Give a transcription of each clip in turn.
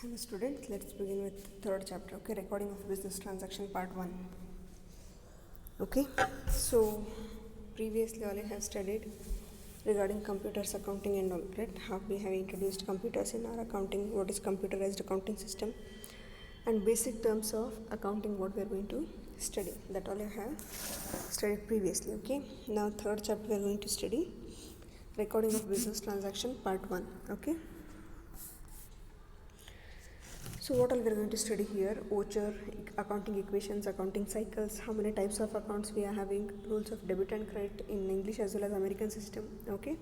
Hello students, let's begin with third chapter, okay, recording of business transaction part 1. Okay, so previously all I have studied regarding computers, accounting and all, right? How we have introduced computers in our accounting, what is computerized accounting system, and basic terms of accounting, what we are going to study. That all I have studied previously, okay? Now third chapter we are going to study recording of business transaction part 1, okay? So what all we are going to study here: voucher, accounting equations, accounting cycles, how many types of accounts we are having, rules of debit and credit in English as well as American system, okay,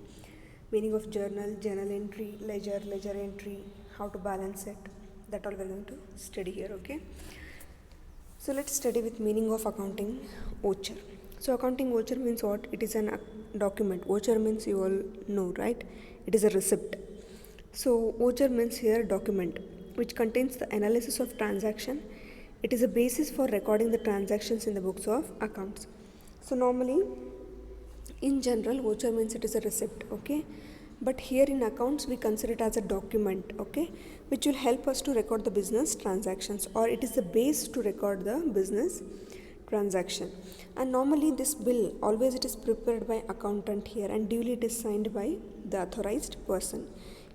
meaning of journal, journal entry, ledger, ledger entry, how to balance it, that all we are going to study here, okay. So let's study with meaning of accounting voucher. So accounting voucher means what? It is an document. Voucher means you all know, right? It is a receipt. So voucher means here document which contains the analysis of transaction. It is a basis for recording the transactions in the books of accounts. So normally in general voucher means it is a receipt, okay, but here in accounts we consider it as a document, okay, which will help us to record the business transactions, or it is the base to record the business transaction. And normally this bill always it is prepared by accountant here, and duly it is signed by the authorized person,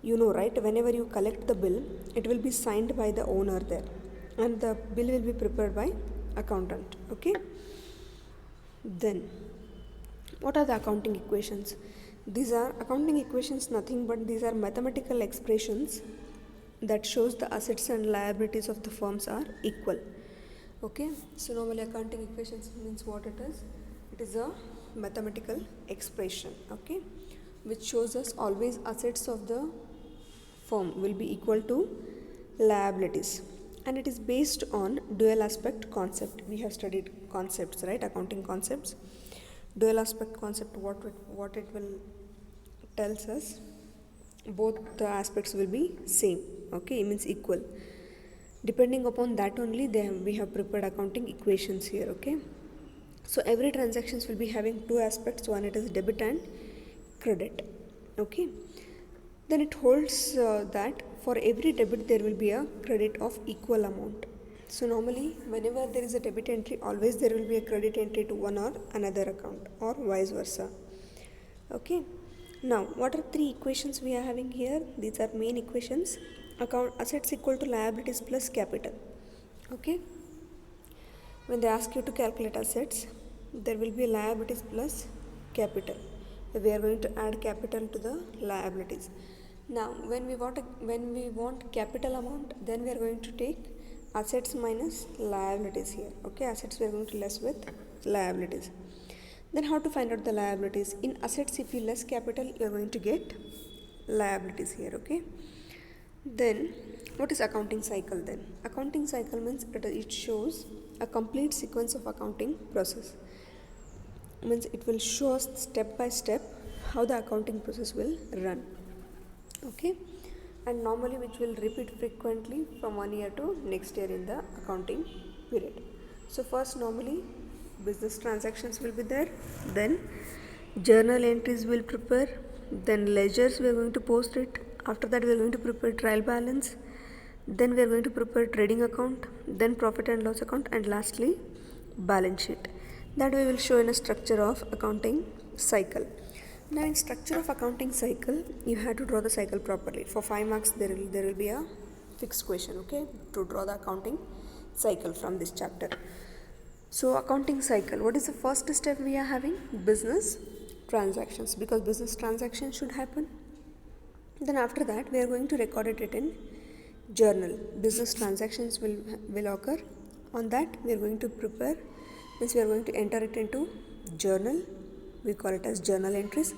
you know, right? Whenever you collect the bill, it will be signed by the owner there, and the bill will be prepared by accountant, okay. Then what are the accounting equations? These are accounting equations, nothing but these are mathematical expressions that shows the assets and liabilities of the firms are equal, okay. So normally accounting equations means what it is? It is a mathematical expression, okay, which shows us always assets of the firm will be equal to liabilities, and it is based on dual aspect concept. We have studied concepts, right? Accounting concepts. Dual aspect concept, what it will tells us, both the aspects will be same, okay, it means equal. Depending upon that only we have prepared accounting equations here, okay. So every transactions will be having two aspects, one it is debit and credit, okay. Then it holds that for every debit there will be a credit of equal amount. So normally whenever there is a debit entry, always there will be a credit entry to one or another account, or vice versa, okay. Now what are three equations we are having here? These are main equations. Account assets equal to liabilities plus capital, okay. When they ask you to calculate assets, there will be liabilities plus capital. We are going to add capital to the liabilities. Now when we want capital amount, then we are going to take assets minus liabilities here, okay. Assets we are going to less with liabilities. Then how to find out the liabilities? In assets, if you less capital, you are going to get liabilities here, okay. Then what is accounting cycle? Then accounting cycle means it shows a complete sequence of accounting process, means it will show us step by step how the accounting process will run, okay, and normally which will repeat frequently from 1 year to next year in the accounting period. So first normally business transactions will be there, then journal entries will prepare, then ledgers we are going to post it, after that we are going to prepare trial balance, then we are going to prepare trading account, then profit and loss account, and lastly balance sheet. That we will show in a structure of accounting cycle. Now in structure of accounting cycle, you have to draw the cycle properly. For 5 marks there will be a fixed question, okay, to draw the accounting cycle from this chapter. So accounting cycle, what is the first step we are having? Business transactions, because business transactions should happen. Then after that we are going to record it in journal. Business transactions will occur. On that we are going to prepare, means we are going to enter it into journal. We call it as journal entries.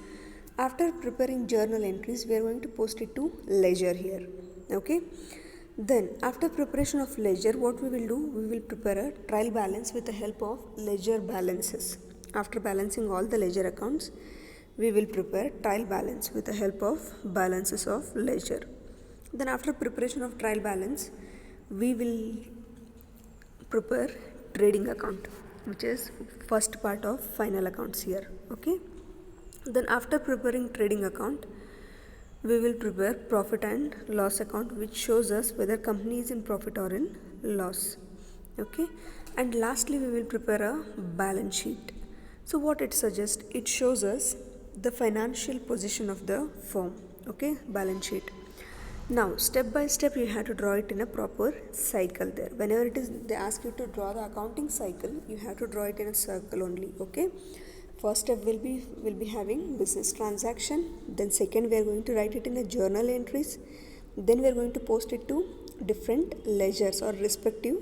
After preparing journal entries, we are going to post it to ledger here, okay. Then after preparation of ledger, what we will do, we will prepare a trial balance with the help of ledger balances. After balancing all the ledger accounts, we will prepare trial balance with the help of balances of ledger. Then after preparation of trial balance, we will prepare trading account, which is first part of final accounts here, okay. Then after preparing trading account, we will prepare profit and loss account, which shows us whether company is in profit or in loss. Okay, and lastly we will prepare a balance sheet. So what it suggests, it shows us the financial position of the firm. Okay, balance sheet. Now step by step you have to draw it in a proper cycle. There whenever it is they ask you to draw the accounting cycle, you have to draw it in a circle only. Okay, first step will be having business transaction, then second we are going to write it in a journal entries, then we are going to post it to different ledgers or respective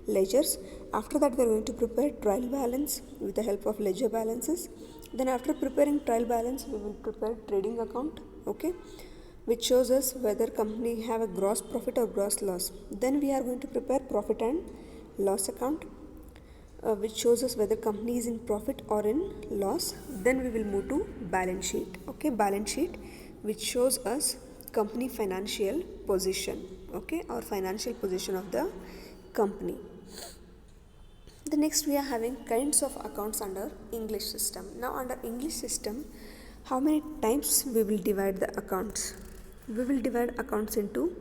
ledgers. After that we are going to prepare trial balance with the help of ledger balances. Then after preparing trial balance we will prepare trading account. Okay, which shows us whether company have a gross profit or gross loss. Then we are going to prepare profit and loss account, which shows us whether company is in profit or in loss. Then we will move to balance sheet. Okay, balance sheet which shows us company financial position. Okay, or financial position of the company. The next we are having kinds of accounts under English system. Now under English system, how many times we will divide the accounts? We will divide accounts into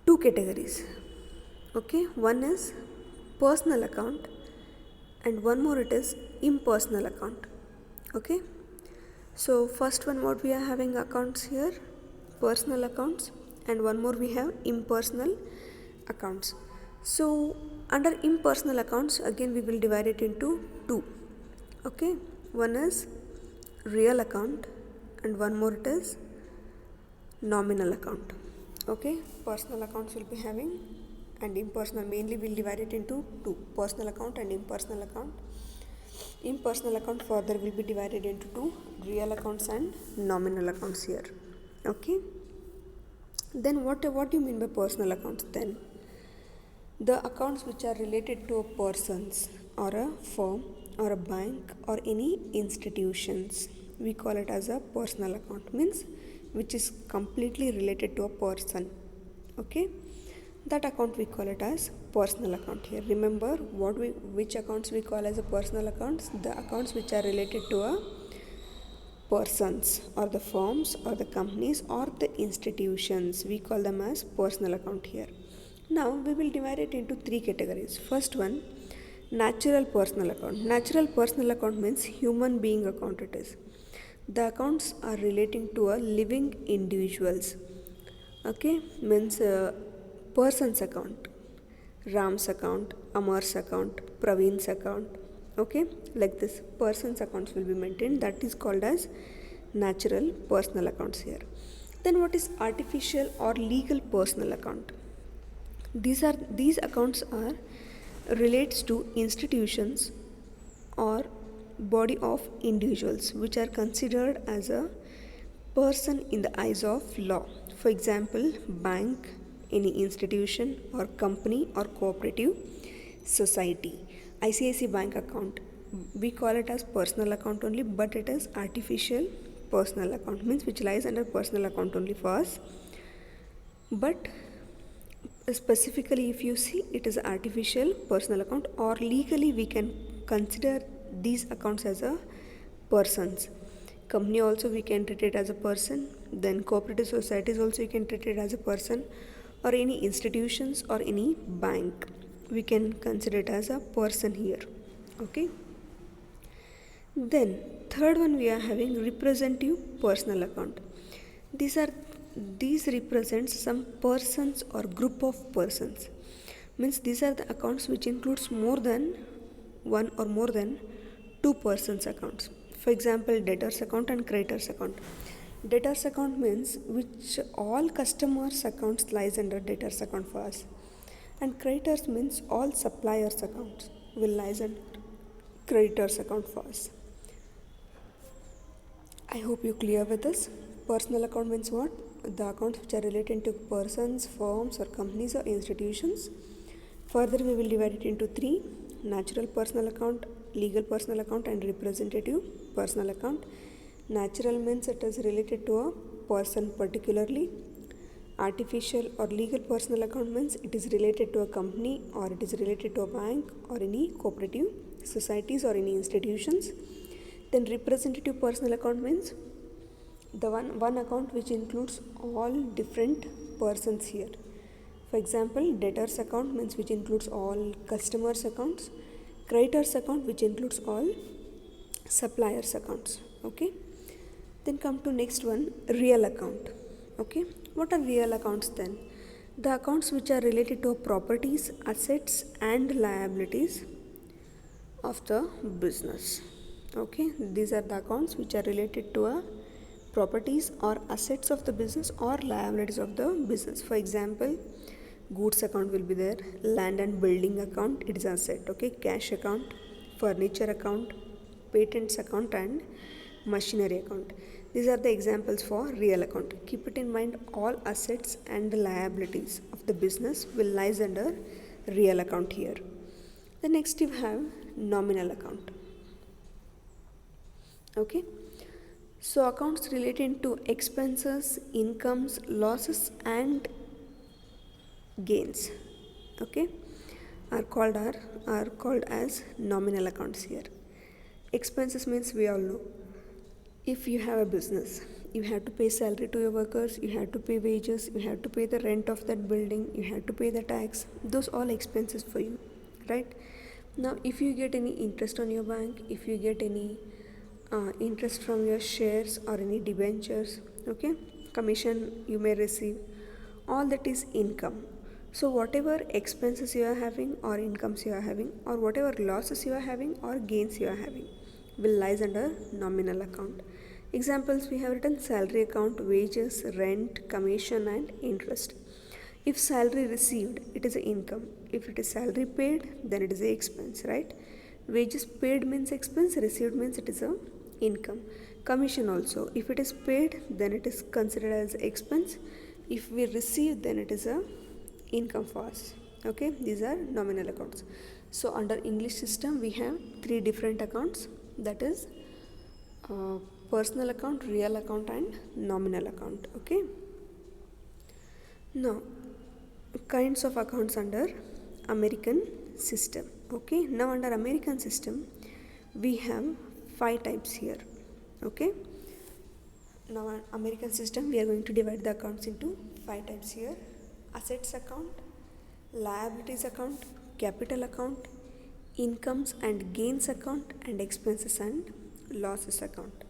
two categories. Okay, one is personal account and one more it is impersonal account. Okay, so first one what we are having accounts here, personal accounts, and one more we have impersonal accounts. So under impersonal accounts again we will divide it into two. Okay, one is real account and one more it is nominal account. Okay, personal accounts will be having and impersonal, mainly we'll divide it into two, personal account and impersonal account. Impersonal account further will be divided into two, real accounts and nominal accounts here. Okay, then what do you mean by personal accounts? Then the accounts which are related to a persons or a firm or a bank or any institutions, we call it as a personal account, means which is completely related to a person. Okay, that account we call it as personal account here. Remember which accounts we call as a personal accounts? The accounts which are related to a persons or the firms or the companies or the institutions, we call them as personal account here. Now we will divide it into three categories. First one, natural personal account. Natural personal account means human being account it is. The accounts are relating to a living individuals. Okay, means person's account, Ram's account, Amar's account, Praveen's account. Okay, like this person's accounts will be maintained. That is called as natural personal accounts here. Then what is artificial or legal personal account? These accounts are relates to institutions or body of individuals which are considered as a person in the eyes of law. For example, bank, any institution or company or cooperative society. ICICI Bank account, we call it as personal account only, but it is artificial personal account, means which lies under personal account only for us. But specifically if you see, it is artificial personal account, or legally we can consider these accounts as a persons. Company also we can treat it as a person, then cooperative societies also you can treat it as a person, or any institutions or any bank we can consider it as a person here. Okay, then third one we are having representative personal account. These represents some persons or group of persons, means these are the accounts which includes more than one or more than two persons accounts. For example, debtors account and creditors account. Debtors account means which all customers accounts lies under debtors account for us, and creditors means all suppliers accounts will lies under creditors account for us. I hope you clear with this. Personal account means what? The accounts which are related to persons, firms or companies or institutions. Further we will divide it into three: natural personal account, legal personal account and representative personal account. Natural means it is related to a person particularly. Artificial or legal personal account means it is related to a company or it is related to a bank or any cooperative societies or any institutions. Then representative personal account means the one account which includes all different persons here. For example, debtors account means which includes all customers accounts, creditors account which includes all suppliers accounts. Okay, then come to next one, real account. Okay, what are real accounts then? The accounts which are related to properties, assets and liabilities of the business. Okay, these are the accounts which are related to a properties or assets of the business or liabilities of the business. For example, goods account will be there, land and building account, it is asset. Okay, cash account, furniture account, patents account and machinery account. These are the examples for real account. Keep it in mind, all assets and the liabilities of the business will lies under real account here. The next you have nominal account. Okay, so accounts related to expenses, incomes, losses and gains, okay, are called as nominal accounts here. Expenses means we all know, if you have a business, you have to pay salary to your workers, you have to pay wages, you have to pay the rent of that building, you have to pay the tax, those all expenses for you, right? Now if you get any interest on your bank, if you get any interest from your shares or any debentures, okay, commission you may receive, all that is income. So whatever expenses you are having or incomes you are having, or whatever losses you are having or gains you are having, will lies under nominal account. Examples we have written: salary account, wages, rent, commission and interest. If salary received, it is an income. If it is salary paid, then it is a expense, right? Wages paid means expense, received means it is a income. Commission also, if it is paid, then it is considered as expense. If we receive, then it is a income for us. Okay, these are nominal accounts. So under English system we have three different accounts, that is personal account, real account and nominal account. Okay, now kinds of accounts under American system. Okay, now under American system we have 5 types here. Okay, now American system we are going to divide the accounts into 5 types here: assets account, liabilities account, capital account, incomes and gains account, and expenses and losses account.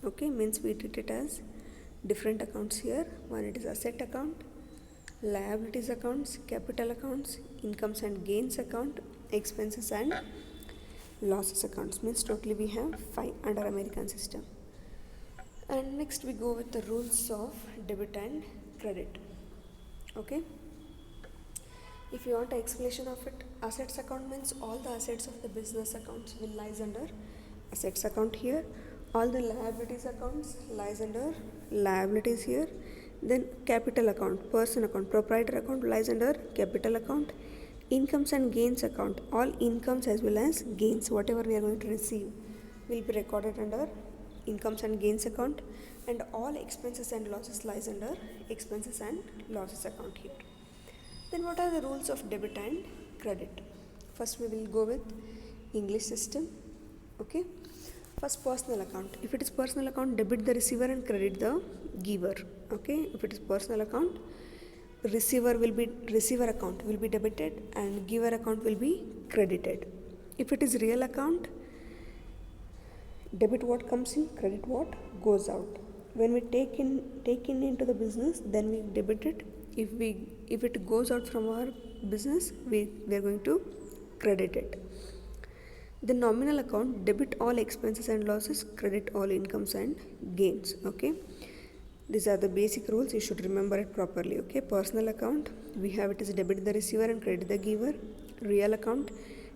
Okay, means we treat it as different accounts here. One, it is asset account, liabilities accounts, capital accounts, incomes and gains account, expenses and losses accounts. Means totally we have 5 under American system. And next we go with the rules of debit and credit. Okay, if you want an explanation of it, assets account means all the assets of the business accounts will lies under assets account here. All the liabilities accounts lies under liabilities here. Then capital account, person account, proprietor account lies under capital account. Incomes and gains account, all incomes as well as gains, whatever we are going to receive will be recorded under incomes and gains account. And all expenses and losses lies under expenses and losses account here. Then what are the rules of debit and credit? First we will go with English system. Okay, first personal account. If it is personal account, debit the receiver and credit the giver. Okay, if it is personal account, receiver account will be debited and giver account will be credited. If it is real account, debit what comes in, credit what goes out. When we take in into the business, then we debit it. If it goes out from our business, we are going to credit it. The nominal account, debit all expenses and losses, credit all incomes and gains. Okay, these are the basic rules, you should remember it properly. Okay, personal account we have it is debit the receiver and credit the giver. Real account,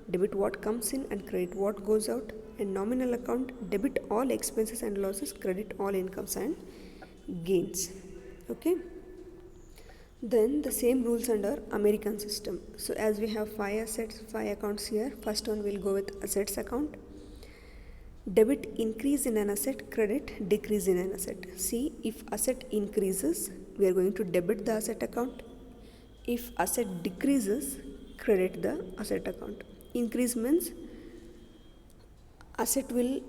debit what comes in and credit what goes out. And nominal account, debit all expenses and losses, credit all incomes and gains. Okay, then the same rules under American system. So as we have 5 accounts here, first one will go with assets account. Debit increase in an asset, credit decrease in an asset. See, if asset increases, we are going to debit the asset account. If asset decreases, credit the asset account. Increase means asset will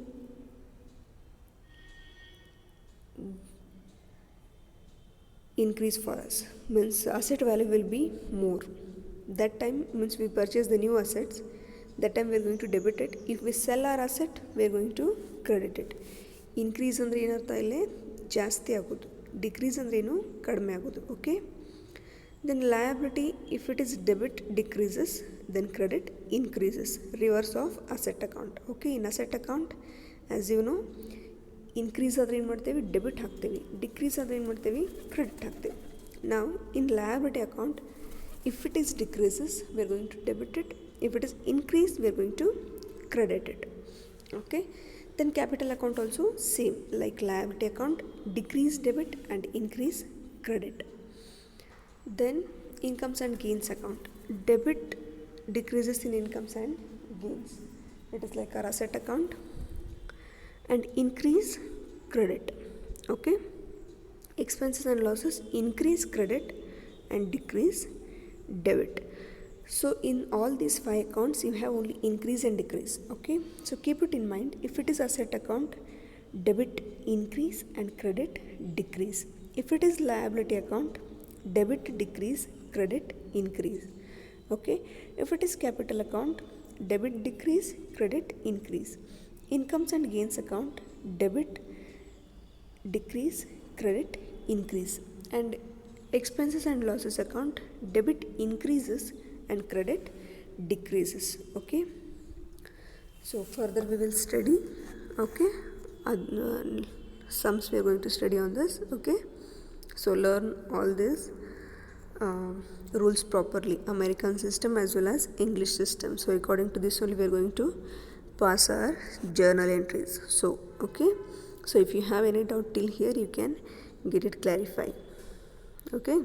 increase for us, means asset value will be more. That time means we purchase the new assets, that time we are going to debit it. If we sell our asset, we are going to credit it. Increase ಅಂದರೆ ಏನರ್ಥ ಇಲ್ಲಿ ಜಾಸ್ತಿ ಆಗೋದು, decrease ಅಂದರೆ ಏನು ಕಡಿಮೆ ಆಗೋದು. Okay, then liability, if it is debit decreases, then credit increases, reverse of asset account. Okay, in asset account as you know, increase ಆದರೆ ಏನು ಮಾಡ್ತೇವೆ ಡೆಬಿಟ್ ಹಾಕ್ತೇವೆ, ಡಿಕ್ರೀಸ್ ಆದರೆ ಏನು ಮಾಡ್ತೇವೆ ಕ್ರೆಡಿಟ್ ಹಾಕ್ತೇವೆ. ನಾವು in liability account, if it is decreases we are going to debit it, if it is increase we are going to credit it. Okay, then capital account also same, like liability account, decrease debit and increase credit. Then incomes and gains account, debit decreases in incomes and gains, it is like our asset account, and increase credit. Okay, expenses and losses, increase credit and decrease debit. So in all these 5 accounts you have only increase and decrease. Okay, so keep it in mind, if it is asset account, debit increase and credit decrease. If it is liability account, debit decrease, credit increase. Okay, if it is capital account, debit decrease, credit increase. Incomes and gains account, debit decrease, credit increase. And expenses and losses account, debit increases and credit decreases. Okay, so further we will study. Okay, sums we are going to study on this. Okay, so learn all this rules properly, American system as well as English system. So according to this only we are going to pass our journal entries. So okay, so if you have any doubt till here you can get it clarified. Okay.